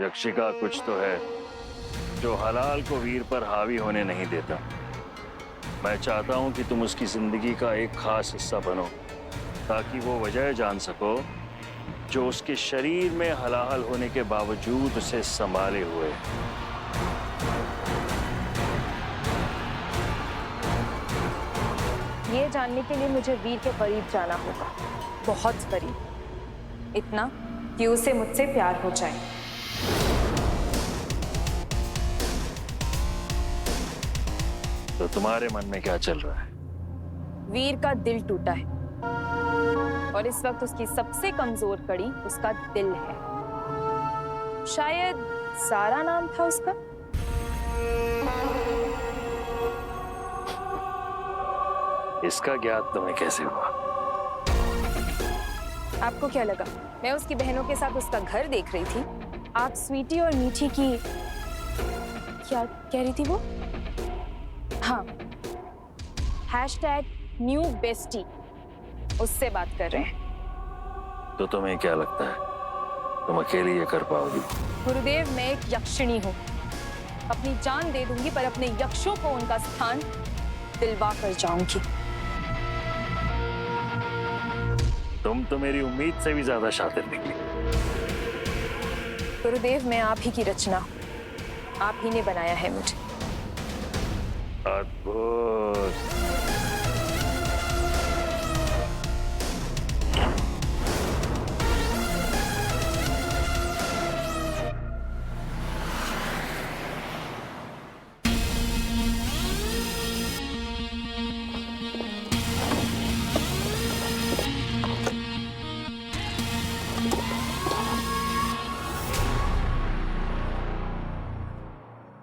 यक्षिका कुछ तो है जो हलाल को वीर पर हावी होने नहीं देता। मैं चाहता हूं कि तुम उसकी जिंदगी का एक खास हिस्सा बनो ताकि वो वजह जान सको जो उसके शरीर में हलाहल होने के बावजूद उसे संभाले हुए। ये जानने के लिए मुझे वीर के करीब जाना होगा, बहुत करीब, इतना कि उसे मुझसे प्यार हो जाए। तो तुम्हारे मन में क्या चल रहा है? वीर का दिल टूटा है और इस वक्त उसकी सबसे कमजोर कड़ी उसका दिल है। शायद सारा नाम था उसका। इसका ज्ञात तुम्हें कैसे हुआ? आपको क्या लगा मैं उसकी बहनों के साथ उसका घर देख रही थी? आप स्वीटी और मीठी की क्या कह रही थी वो? हाँ, #न्यू बेस्टी उससे बात कर रहे हैं। तो तुम्हें क्या लगता है तुम अकेली ये कर पाओगी? गुरुदेव, मैं एक यक्षिणी हूँ, अपनी जान दे दूंगी पर अपने यक्षों को उनका स्थान दिलवा कर जाऊंगी। तुम तो मेरी उम्मीद से भी ज्यादा शातिर निकली। गुरुदेव, मैं आप ही की रचना हूँ, आप ही ने बनाया है मुझे। अद्भुत।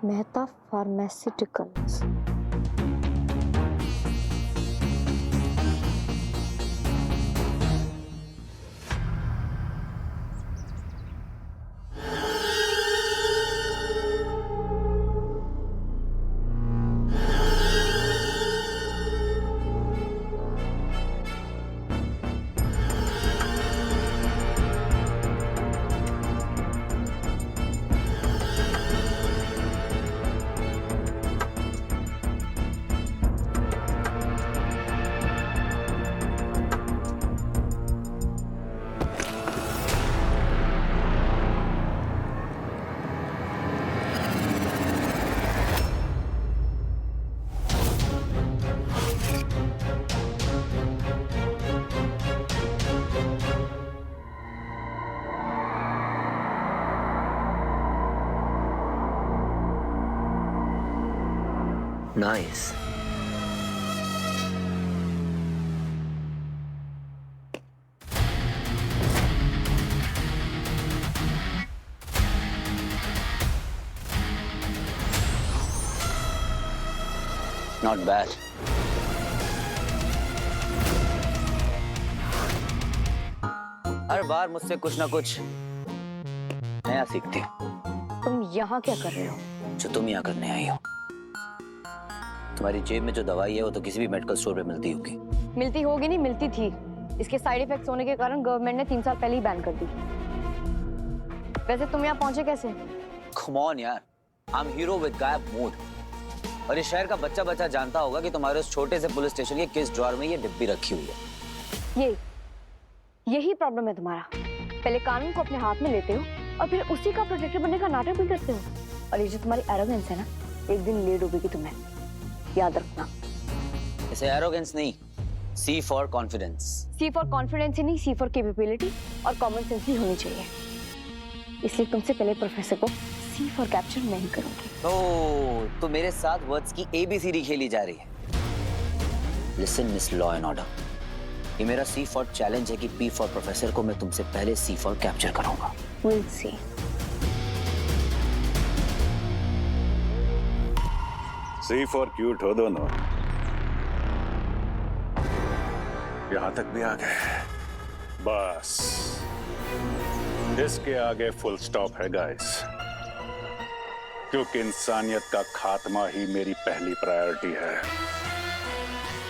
Mehta pharmaceuticals. Nice. Not bad. हर बार मुझसे कुछ ना कुछ नया सीखती हो। तुम यहाँ क्या कर रहे हो? जो तुम यहाँ करने आई हो। तुम्हारी जेब में जो दवाई है वो तो किसी भी मेडिकल स्टोर पे मिलती होगी। मिलती होगी नहीं, मिलती थी। इसके साइड इफेक्ट्स होने के कारण गवर्नमेंट ने 3 साल पहले ही बैन कर दी। वैसे तुम यहाँ पहुंचे कैसे? Come on यार, I'm hero with गायब मूड। और इस शहर का बच्चा बच्चा जानता होगा कि तुम्हारे उस छोटे से पुलिस स्टेशन के किस ड्रॉअर में ये डिब्बी रखी हुई है। यही प्रॉब्लम है तुम्हारा। पहले कानून को अपने हाथ में लेते हो और फिर उसी का प्रोटेक्टर बनने का नाटक भी करते हो। और ये जो तुम्हारी एरोगेंस है ना, एक दिन ले डूबेगी तुम्हें, याद रखना। इसे एरोगेंस नहीं, C for confidence। C for confidence ही नहीं, C for capability और कॉमन सेंस भी होनी चाहिए। इसलिए तुमसे पहले प्रोफेसर को C for capture नहीं करूंगी। तो मेरे साथ वर्ड्स की ABCD खेली जा रही है। Listen miss law and order, ये मेरा C for चैलेंज है कि P for प्रोफेसर को मैं तुमसे पहले C for कैप्चर करूंगा। We'll see। C for cute हो दोनों। यहां तक भी आ गए। बस इसके आगे फुल स्टॉप है गाइस, क्योंकि इंसानियत का खात्मा ही मेरी पहली प्रायोरिटी है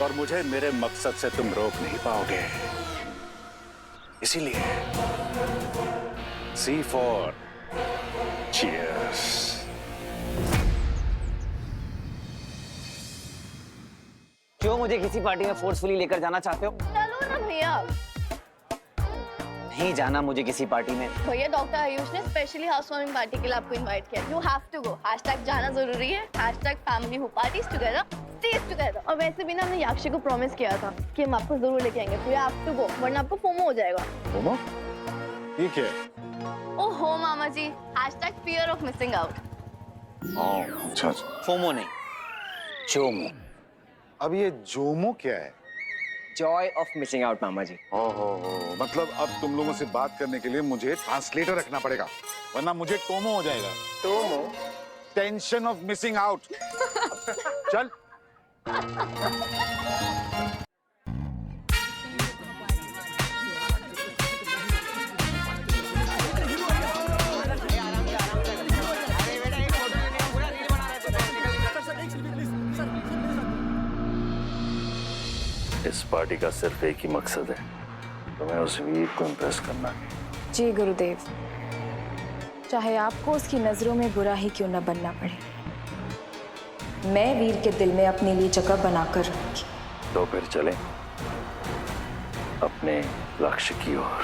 और मुझे मेरे मकसद से तुम रोक नहीं पाओगे। इसीलिए C for Cheers. क्यों मुझे किसी पार्टी में फोर्सफुली लेकर जाना चाहते हो? चलो ना भैया। नहीं जाना मुझे किसी पार्टी में। भैया डॉक्टर आयुष ने स्पेशली हाउस वार्मिंग पार्टी के लिए आपको इनवाइट किया। You have to go. Hashtag जाना जरूरी है। Hashtag family who parties together stays together. और वैसे भी ना हमने याक्षी को प्रॉमिस किया था कि हम आपको जरूर लेके आएंगे। यू हैव टू गो वरना आपको फोमो हो जाएगा। फोमो? ठीक है। ओहो मामा जी, hashtag fear of missing out. अच्छा। फोमो नहीं, जोमो। अब ये जोमो क्या है? जॉय ऑफ मिसिंग आउट मामा जी। ओहो, मतलब अब तुम लोगों से बात करने के लिए मुझे ट्रांसलेटर रखना पड़ेगा, वरना मुझे टोमो हो जाएगा। Tomo? Tension of missing out. चल। इस पार्टी का सिर्फ एक ही मकसद है, तुम्हें उस वीर को इम्प्रेस करना है। जी गुरुदेव, चाहे आपको उसकी नजरों में बुरा ही क्यों न बनना पड़े, मैं वीर के दिल में अपने लिए जगह बनाकर रखूंगी। तो फिर चलें अपने लक्ष्य की ओर।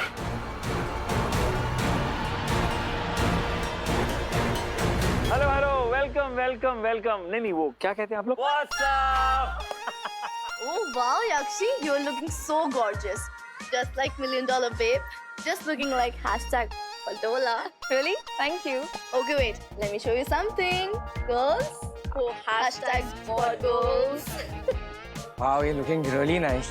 Hello hello, welcome welcome welcome. नहीं वो क्या कहते हैं आप लोग? Oh wow, Yakshi, you're looking so gorgeous. Just like $1 Million Babe. Just looking like hashtag Padola. Really? Thank you. Okay, wait. Let me show you something. Girls, go hashtag Pados. Wow, you're looking really nice.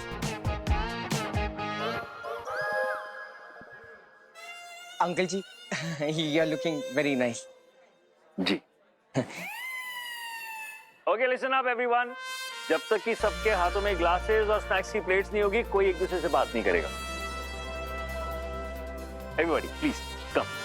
Uncle ji, you're looking very nice. Ji. Okay, listen up everyone. जब तक कि सबके हाथों में glasses और snacks की plates नहीं होगी, कोई एक दूसरे से बात नहीं करेगा। Everybody, please come.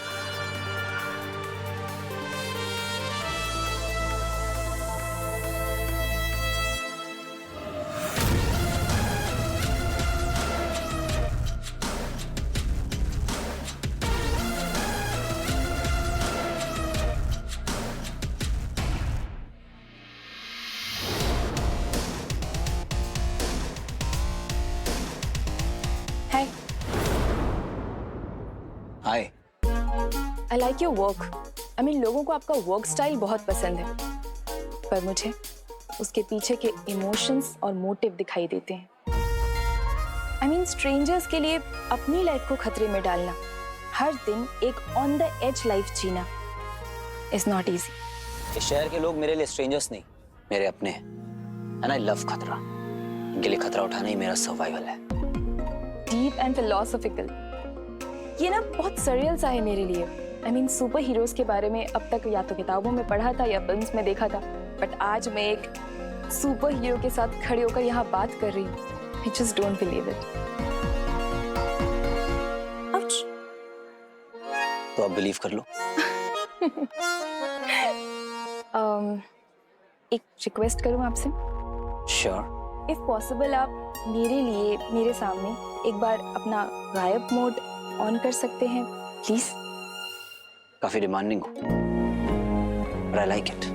Hi. Hi. I like your work. I mean, लोगों को आपका वर्क स्टाइल बहुत पसंद है, पर मुझे उसके पीछे के इमोशंस और मोटिव दिखाई देते हैं। I mean, स्ट्रेंजर्स के लिए अपनी लाइफ को खतरे में डालना, हर दिन एक ऑन द एज लाइफ जीना इज नॉट इजी। इस शहर के लोग मेरे लिए स्ट्रेंजर्स नहीं, मेरे अपने हैं। एंड आई लव खतरा। इनके लिए खतरा उठाना ही मेरा सर्वाइवल है। डीप एंड फिलोसॉफिकल, ये ना बहुत सरियल सा है मेरे लिए। आई मीन, सुपर हीरोज के बारे में अब तक या तो किताबों में पढ़ा था या फिल्म्स में देखा था, बट आज मैं एक सुपर हीरो के साथ खड़े होकर यहाँ बात कर रही हूँ। I just don't believe it. Ouch. तो अब बिलीव कर लो। एक रिक्वेस्ट करूँ आपसे? श्योर। इफ पॉसिबल आप मेरे लिए मेरे सामने एक बार अपना गायब मोड ऑन कर सकते हैं प्लीज? काफी डिमांडिंग हो, but I like it.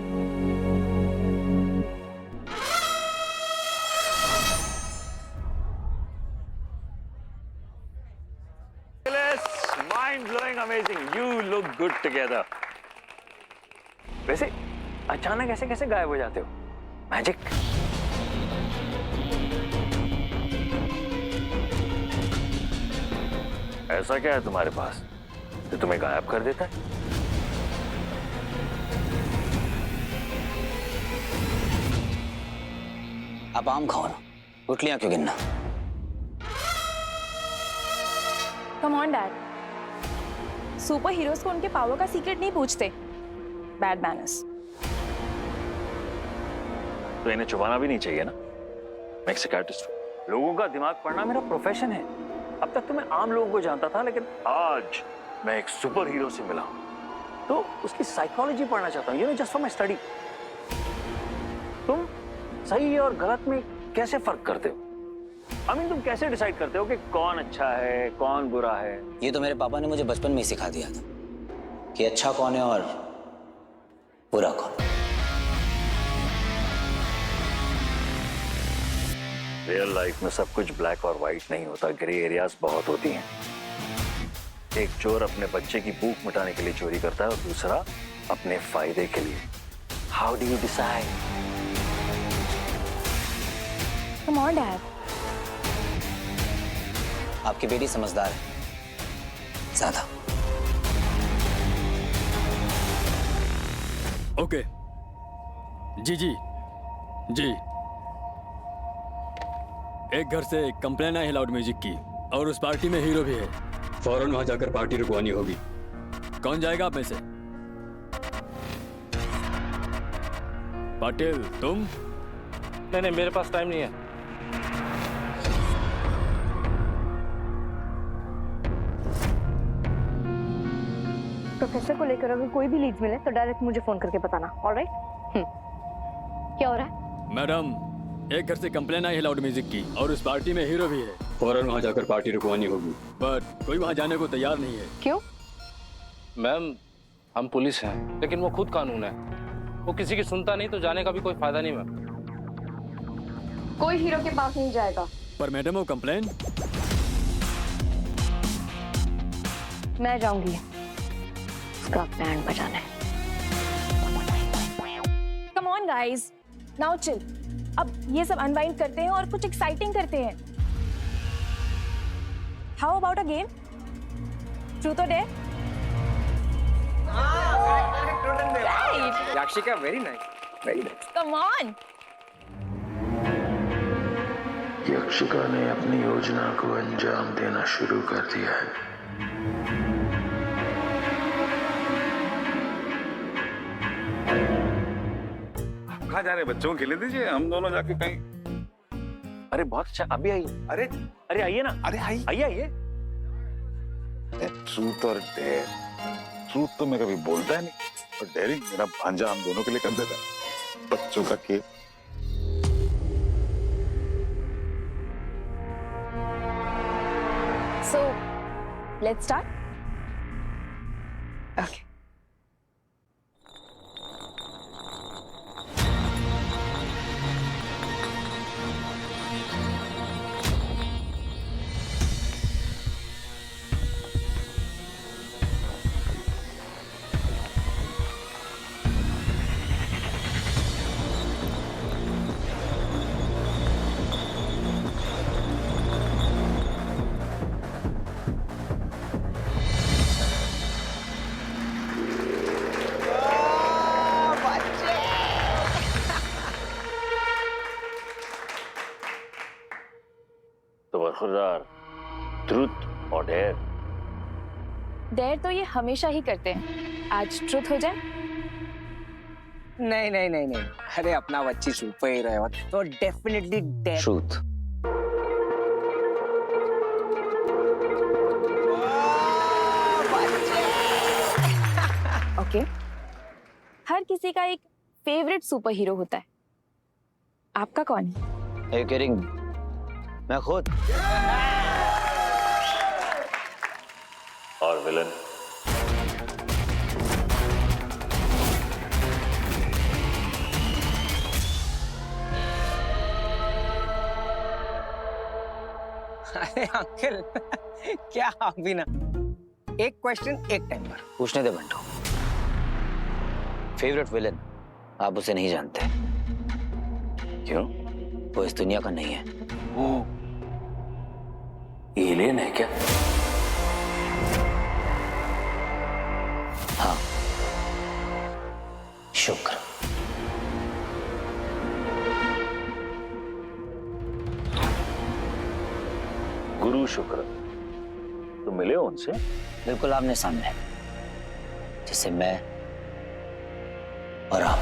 Mind blowing, amazing. You look good together. वैसे अचानक ऐसे कैसे गायब हो जाते हो? मैजिक? ऐसा क्या है तुम्हारे पास जो तुम्हें गायब कर देता है? आप आम खाओ ना, गुठलियां क्यों गिनना? Come on dad, super heroes को उनके पावर का सीक्रेट नहीं पूछते। Bad manners. तो इन्हें छुपाना भी नहीं चाहिए ना। मैं एक साइकियाट्रिस्ट हूं। लोगों का दिमाग पढ़ना मेरा प्रोफेशन है। अब तक तो मैं आम लोगों को जानता था, लेकिन आज मैं एक सुपर हीरो से मिला हूं। तो उसकी साइकोलॉजी पढ़ना चाहता हूँ, जस्ट फॉर माय स्टडी। तुम सही और गलत में कैसे फर्क करते हो? तुम कैसे डिसाइड करते हो कि कौन अच्छा है कौन बुरा है? ये तो मेरे पापा ने मुझे बचपन में ही सिखा दिया था कि अच्छा कौन है और बुरा कौन। रियल लाइफ में सब कुछ ब्लैक और व्हाइट नहीं होता, ग्रे एरियाज बहुत होती हैं। एक चोर अपने बच्चे की भूख मिटाने के लिए चोरी करता है और दूसरा अपने फायदे के लिए। How do you decide? Come on dad. आपकी बेटी समझदार है ज्यादा। ओके जी जी जी। एक घर से कंप्लेन आई है लाउड म्यूजिक की और उस पार्टी में हीरो भी है। फौरन वहां जाकर पार्टी रुकवानी होगी। कौन जाएगा आप में से? पाटिल तुम? नहीं मेरे पास टाइम नहीं है। प्रोफेसर को लेकर अगर कोई भी लीड्स मिले तो डायरेक्ट मुझे फोन करके बताना। ऑलराइट? क्या हो रहा है? मैडम, एक घर से कंप्लेन आई है लाउड म्यूजिक की और उस पार्टी में हीरो भी है। फौरन वहां जाकर पार्टी रुकवानी होगी, बट कोई वहां जाने को तैयार नहीं है। क्यों? मैम हम पुलिस हैं, लेकिन वो खुद कानून है। वो किसी की सुनता नहीं तो जाने का भी कोई फायदा नहीं मैम। कोई हीरो के पास नहीं जाएगा। पर मैडम वो कंप्लेन। मैं जाऊंगी, उसका बैंड बजाना है। Come on guys, now chill. अब ये सब अनवाइंड करते हैं और कुछ एक्साइटिंग करते हैं। How about a game? Truth और dare? Yakshika, very nice, very nice. Come on. Yakshika ने अपनी योजना को अंजाम देना शुरू कर दिया है। कहाँ जा रहे हैं? बच्चों को खेलने दीजिए, हम दोनों जाके कहीं। अरे बहुत अच्छा, अभी आइए। अरे अरे आइए ना, अरे आइए आइए। ट्रूथ और डेयर। ट्रूथ तो मैं कभी बोलता है नहीं, और डेयरिंग मेरा भांजा हम दोनों के लिए कर देता है। बच्चों का खेल। So, let's start. Okay. तो बरखुरदार, ट्रूथ और डेयर। डेयर तो ये हमेशा ही करते हैं। आज ट्रुथ हो जाए? नहीं नहीं नहीं नहीं, अरे अपना बच्ची सुपर हीरो है तो डेफिनेटली डेयर। ट्रूथ। ओके। हर किसी का एक फेवरेट सुपर हीरो होता है। आपका कौन है? किडिंग? मैं खुद। और विलन? अरे अंकल क्या आप भी ना, एक क्वेश्चन एक टाइम पर पूछने दे बंटू। Favourite villain? आप उसे नहीं जानते। क्यों? वो इस दुनिया का नहीं है। वो एलियन है क्या? हाँ, शुक्र। गुरु शुक्र। तो मिले हो उनसे? बिल्कुल आमने सामने, जैसे मैं और आप।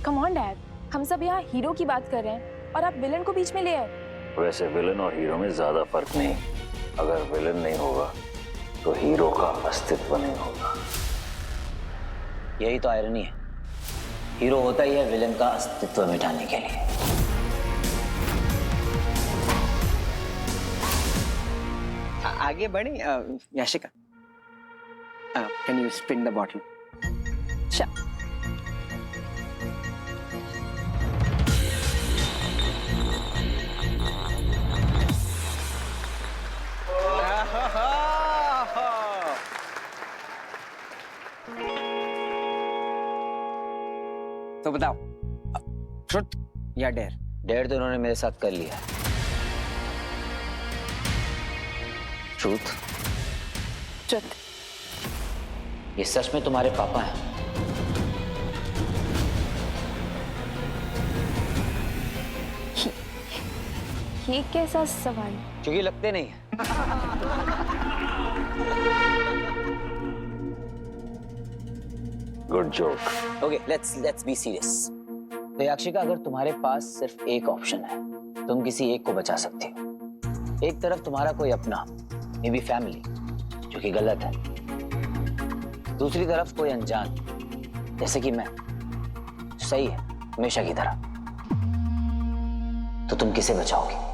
कम ऑन डैड, हम सब यहाँ हीरो की बात कर रहे हैं और आप विलन को बीच में ले आए। वैसे विलन और हीरो में ज्यादा फर्क नहीं। अगर विलन नहीं होगा तो हीरो का अस्तित्व नहीं होगा। यही तो आयरनी है। हीरो होता ही है विलन का अस्तित्व मिटाने के लिए। आगे बढ़े Yashika, can you spin the bottle? Sure. तो बताओ, ट्रुथ या डेयर? डेयर तो उन्होंने मेरे साथ कर लिया। ट्रूथ? Truth. ये सच में तुम्हारे पापा हैं? ये कैसा सवाल? क्योंकि लगते नहीं है। Good joke. Okay, let's be serious. तो याक्षिका, अगर तुम्हारे पास सिर्फ एक ऑप्शन है, तुम किसी एक को बचा सकती हो। एक तरफ तुम्हारा कोई अपना, मे बी फैमिली, जो कि गलत है। दूसरी तरफ कोई अनजान, जैसे कि मैं, सही है हमेशा की तरह। तो तुम किसे बचाओगी?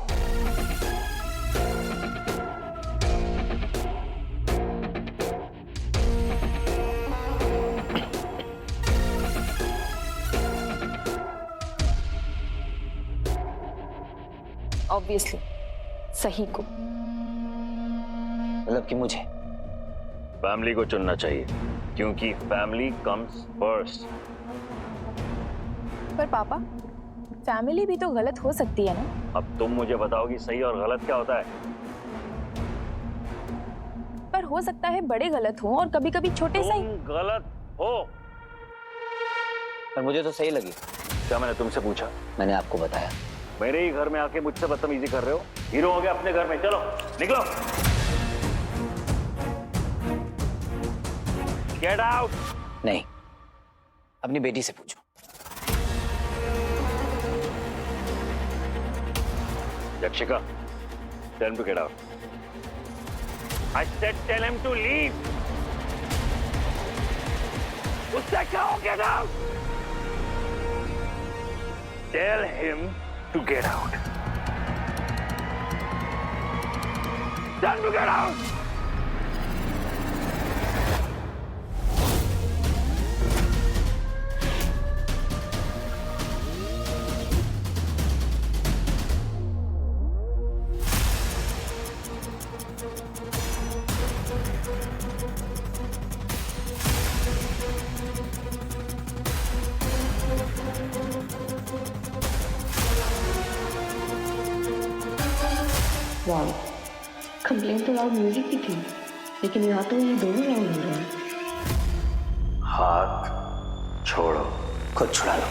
Obviously, सही को। मतलब कि मुझे? फैमिली को चुनना चाहिए, क्योंकि फैमिली कम्स फर्स्ट। पर पापा, फैमिली भी तो गलत हो सकती है ना? अब तुम मुझे बताओगी सही और गलत क्या होता है? पर हो सकता है बड़े गलत हो और कभी-कभी छोटे सही। तुम गलत हो। पर मुझे तो सही लगी। क्या मैंने तुमसे पूछा? मैंने आपको बताया। मेरे ही घर में आके मुझसे बदतमीजी कर रहे हो? हीरो हो गया अपने घर में, चलो निकलो। Get out. नहीं, अपनी बेटी से पूछो। Yakshika, tell him to get out. I said tell him to leave. उससे कहो get out. Tell him to get out. Tell him to get out. वाह, कंप्लेन तो लाउड म्यूजिक की थी, लेकिन यहाँ तो ये दोनों लाउड हो रहे हैं। हाथ छोड़ो। खुद छुड़ा लो।